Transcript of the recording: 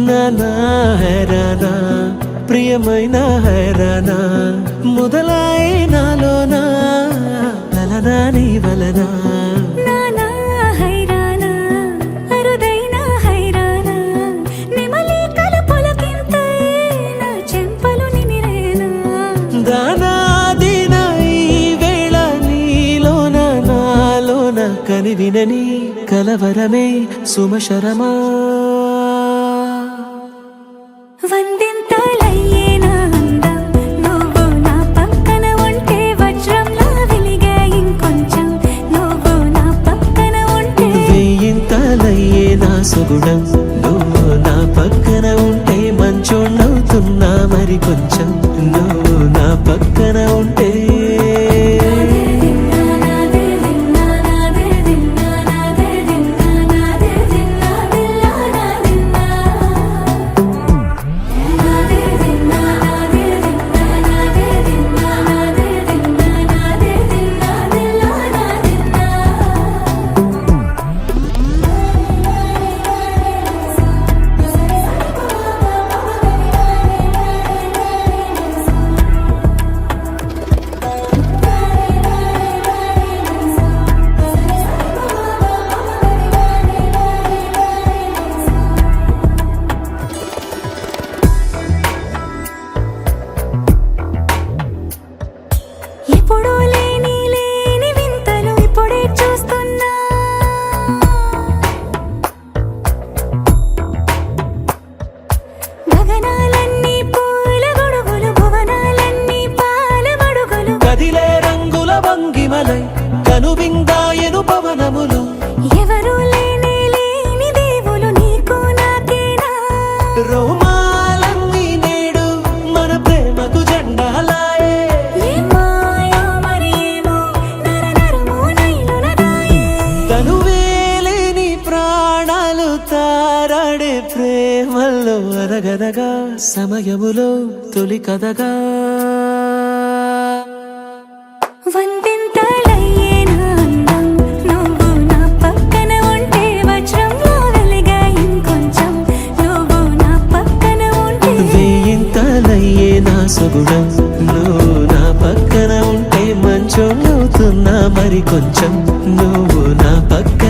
నానా హైరానా ప్రియమైన హైరానా మొదలాయి నాలోనా లలనా నీ వలనా నానా హైరానా అరుదైన హైరానా నెమలి కలుపులకింతై నా చెంపలు నిమిరేనా దానాదిన ఈ వేళ నీలోన నాలోన కనివినని కలవరమే సుమశరమా వందింతలయ్యేనా అందం నువ్వు నా పక్కన ఉంటే వజ్రంలా వెలిగే ఇంకొంచెం నువ్వు నా పక్కన ఉంటే వెయ్యింతలయ్యే నా సుగుణం నువ్వు నా పక్కన ఉంటే మంచోణ్ణవుతున్నా మరి కొంచెం నువ్వు నా పక్కన ఉంటే ఎప్పుడూ లేని వింతలు ఇప్పుడే చూస్తున్నా గగనాలన్నీ పూల గొడుగులు భువనాలన్నీ పాల మడుగులు కదిలే రంగుల వంగిమలై కనువిందాయను పవనములు ఎవరూ లేని దేవులు నీకు నాకేనా రోమాలన్నీ నేడు మన ప్రేమకు జెండాలాయే ఏమాయో మరి ఏమో నరనరమో నైలున దాయే తనువేలేని ప్రాణాలు తారాడే ప్రేమల్లో అరగరగా సమయములో తొలి కథగా వందింతలయ్యేనా అందం నువ్వు నా పక్కన ఉంటే వజ్రంలా వెలిగే ఇంకొంచెం నువ్వు నా పక్కన ఉంటే వెయ్యింతలయ్యే నా సుగుణం నువ్వు నా పక్కన ఉంటే మంచోణ్ణవుతున్నా మరి కొంచెం నువ్వు నా పక్కన